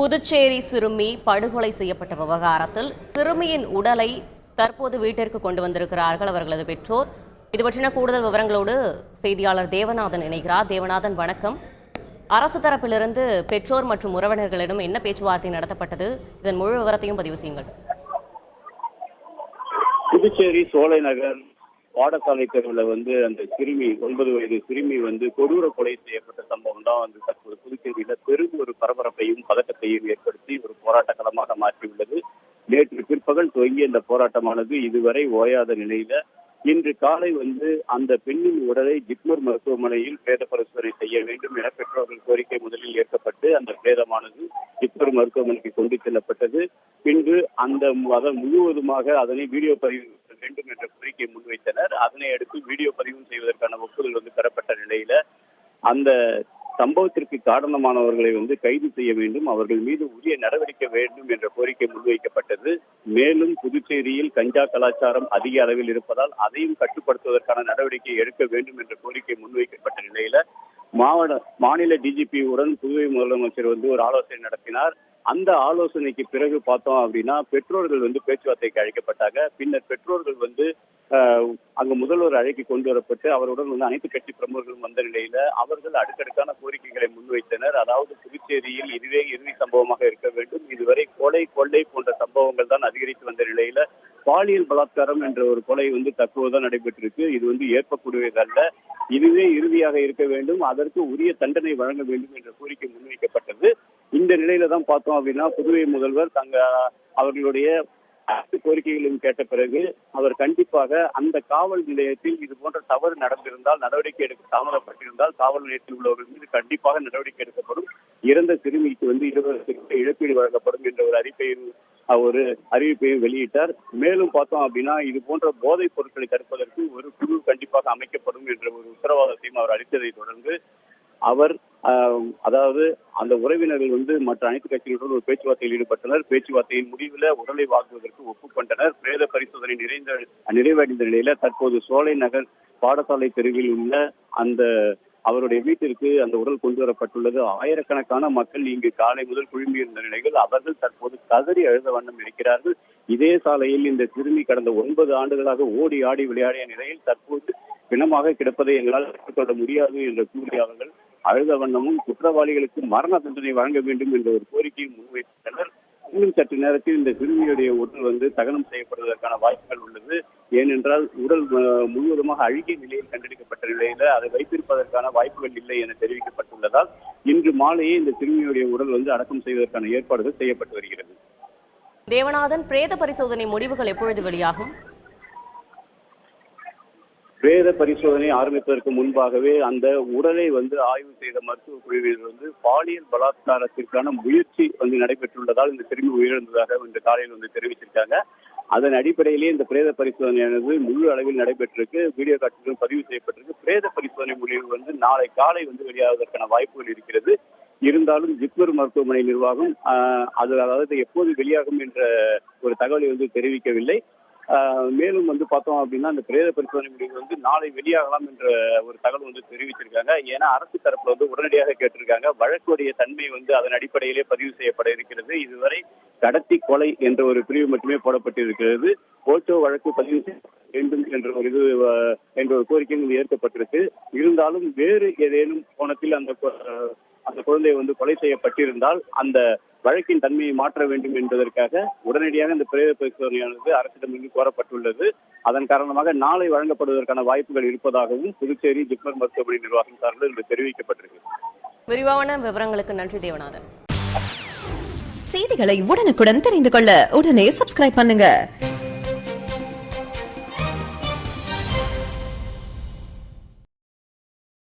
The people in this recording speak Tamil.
புதுச்சேரி சிறுமி படுகொலை செய்யப்பட்ட விவகாரத்தில் சிறுமியின் உடலை தற்போது வீட்டிற்கு கொண்டு வந்திருக்கிறார்கள் அவர்களது பெற்றோர். இது பற்றின கூடுதல் விவரங்களோடு செய்தியாளர் தேவநாதன் இணைகிறார். தேவநாதன், வணக்கம். அரசு தரப்பிலிருந்து பெற்றோர் மற்றும் உறவினர்களிடம் என்ன பேச்சுவார்த்தை நடத்தப்பட்டது? இதன் முழு விவரத்தையும் பதிவு செய்யுங்கள். புதுச்சேரி சோலை நகர் பாடசாலை தெருவில் அந்த சிறுமி 9 வயது சிறுமி கொடூர கொலை செய்யப்பட்ட சம்பவம் தான் தற்போது புதுச்சேரியில பெரும் ஒரு பரபரப்பையும் பதட்டத்தையும் ஏற்படுத்தி ஒரு போராட்ட களமாக மாற்றியுள்ளது. நேற்று பிற்பகல் துவங்கிய இந்த போராட்டமானது இதுவரை ஓயாத நிலையில இன்று காலை அந்த பெண்ணின் உடலை ஜிப்மர் மருத்துவமனையில் பிரேத பரிசோதனை செய்ய வேண்டும் என பெற்றோர்கள் கோரிக்கை முதலில் ஏற்கப்பட்டு அந்த பிரேதமானது ஜிப்மர் மருத்துவமனைக்கு கொண்டு செல்லப்பட்டது. பின்பு முழுவதுமாக அதனை வீடியோ பதிவு வேண்டும் என்ற கோரிக்கை முன்வைத்தனர். அதனை அடுத்து வீடியோ பதிவு செய்வதற்கான ஒப்புதல் பெறப்பட்ட நிலையில அந்த சம்பவத்திற்கு காரணமானவர்களை கைது செய்ய வேண்டும், அவர்கள் மீது உரிய நடவடிக்கை வேண்டும் என்ற கோரிக்கை முன்வைக்கப்பட்டது. மேலும் புதுச்சேரியில் கஞ்சா கலாச்சாரம் அதிக அளவில் இருப்பதால் அதையும் கட்டுப்படுத்துவதற்கான நடவடிக்கை எடுக்க வேண்டும் என்ற கோரிக்கை முன்வைக்கப்பட்ட நிலையில மாநில டிஜிபியுடன் புதுவை முதலமைச்சர் ஒரு ஆலோசனை நடத்தினார். அந்த ஆலோசனைக்கு பிறகு பார்த்தோம் அப்படின்னா பெற்றோர்கள் பேச்சுவார்த்தைக்கு அழைக்கப்பட்டாங்க. பின்னர் பெற்றோர்கள் அங்கு முதல்வர் அழைக்கு கொண்டு வரப்பட்டு அவருடன் அனைத்து கட்சி பிரமுகர்களும் வந்த நிலையில அவர்கள் அடுக்கடுக்கான கோரிக்கைகளை முன்வைத்தனர். அதாவது புதுச்சேரியில் இதுவே இறுதி சம்பவமாக இருக்க வேண்டும். இதுவரை கொள்ளை போன்ற சம்பவங்கள் தான் அதிகரித்து வந்த நிலையில பாலியல் பலாத்காரம் என்ற ஒரு கொலை தற்போதுதான் நடைபெற்றிருக்கு. இது ஏற்பக்கூடியதல்ல, இதுவே இறுதியாக இருக்க வேண்டும், அதற்கு உரிய தண்டனை வழங்க வேண்டும் என்ற கோரிக்கை முன்வைக்கப்பட்டது. இந்த நிலையில தான் பார்த்தோம் அப்படின்னா புதுவை முதல்வர் அவர்களுடைய அனைத்து கோரிக்கைகளையும் கேட்ட பிறகு அவர் கண்டிப்பாக அந்த காவல் நிலையத்தில் இது போன்ற தவறு நடந்திருந்தால், நடவடிக்கை எடுக்க தாமதப்பட்டிருந்தால் காவல் நிலையத்தில் உள்ளவர்கள் மீது கண்டிப்பாக நடவடிக்கை எடுக்கப்படும், இறந்த சிறுமிக்கு 20 இழப்பீடு வழங்கப்படும் என்ற ஒரு அறிவிப்பையும் வெளியிட்டார். மேலும் பார்த்தோம் அப்படின்னா இது போன்ற போதைப் பொருட்களை தடுப்பதற்கு ஒரு குழு கண்டிப்பாக அமைக்கப்படும் என்ற ஒரு உத்தரவாதத்தையும் அவர் அளித்ததை தொடர்ந்து அவர் அதாவது அந்த உறவினர்கள் மற்ற அனைத்து கட்சிகளுடன் ஒரு பேச்சுவார்த்தையில் ஈடுபட்டனர். பேச்சுவார்த்தையின் முடிவில் உடலை வாங்குவதற்கு ஒப்புக்கொண்டனர். பிரேத பரிசோதனை நிறைவடைந்த நிலையில தற்போது சோலை நகர் பாடசாலை தெருவில் உள்ள அவருடைய வீட்டிற்கு அந்த உடல் கொண்டு வரப்பட்டுள்ளது. ஆயிரக்கணக்கான மக்கள் இங்கு காலை முதல் குழும்பியிருந்த நிலையில் அவர்கள் தற்போது கதறி அழுத வண்ணம் இருக்கிறார்கள். இதே சாலையில் இந்த சிறுமி கடந்த 9 ஆண்டுகளாக ஓடி ஆடி விளையாடிய நிலையில் தற்போது பிணமாக கிடப்பதை எங்களால் ஏற்றுக்கொள்ள முடியாது என்று கூறிய அவர்கள் அழுத வண்ணமும் குற்றவாளிகளுக்கு மரண தண்டனை வழங்க வேண்டும் என்ற ஒரு கோரிக்கையை முன்வைத்தனர். இன்னும் சற்று நேரத்தில் இந்த சிறுமியுடைய உடல் தகனம் செய்யப்படுவதற்கான வாய்ப்புகள் உள்ளது. ஏனென்றால் உடல் முழுவதுமாக அழுகிய நிலையில் கண்டெடுக்கப்பட்ட நிலையில அதை வைத்திருப்பதற்கான வாய்ப்புகள் இல்லை என தெரிவிக்கப்பட்டுள்ளதால் இன்று மாலையே இந்த சிறுமியுடைய உடல் அடக்கம் செய்வதற்கான ஏற்பாடுகள் செய்யப்பட்டு வருகிறது. தேவநாதன், பிரேத பரிசோதனை முடிவுகள் எப்பொழுது வெளியாகும்? பிரேத பரிசோதனை ஆரம்பிப்பதற்கு முன்பாகவே அந்த உடலை ஆய்வு செய்த மருத்துவ குழுவினர் பாலியல் பலாத்காரத்திற்கான முயற்சி நடைபெற்றுள்ளதால் இந்த சிறுமி உயிரிழந்ததாக இன்று காலையில் தெரிவிச்சிருக்காங்க. அதன் அடிப்படையிலேயே இந்த பிரேத பரிசோதனையானது முழு அளவில் நடைபெற்றிருக்கு. வீடியோ காட்சிகளும் பதிவு செய்யப்பட்டிருக்கு. பிரேத பரிசோதனை முடிவு நாளை காலை வெளியாவதற்கான வாய்ப்புகள் இருக்கிறது. இருந்தாலும் ஜிப்மர் மருத்துவமனை நிர்வாகம் அதாவது எப்போது வெளியாகும் என்ற ஒரு தகவலை தெரிவிக்கவில்லை. மேலும் பார்த்தோம் அப்படின்னா அந்த பிரேத பரிசோதனை முடிவு நாளை வெளியாகலாம் என்ற ஒரு தகவல் தெரிவிச்சிருக்காங்க. ஏன்னா அரசு தரப்புல உடனடியாக கேட்டிருக்காங்க. வழக்குடைய தன்மை அதன் அடிப்படையிலே பதிவு செய்யப்பட இருக்கிறது. இதுவரை கடத்தி கொலை என்ற ஒரு பிரிவு மட்டுமே போடப்பட்டிருக்கிறது. போட்டோ வழக்கு பதிவு செய்ய வேண்டும் என்ற ஒரு கோரிக்கை ஏற்கப்பட்டிருக்கு. இருந்தாலும் வேறு ஏதேனும் கோணத்தில் அந்த குழந்தை கொலை செய்யப்பட்டிருந்தால் அந்த வழக்கின் தன்மையை மாற்ற வேண்டும் என்பதற்காக உடனடியாக இந்த பிரேத பரிசோதனையானது அரசிடமிருந்து கோரப்பட்டுள்ளது. அதன் காரணமாக நாளை வழங்கப்படுவதற்கான வாய்ப்புகள் இருப்பதாகவும் புதுச்சேரி ஜிப்மர் மருத்துவமனை நிர்வாகம் சார்பில் தெரிவிக்கப்பட்டிருக்கு. விரிவான விவரங்களுக்கு நன்றி தேவநாதன். செய்திகளை உடனுக்குடன் தெரிந்து கொள்ள உடனே சப்ஸ்கிரைப் பண்ணுங்க.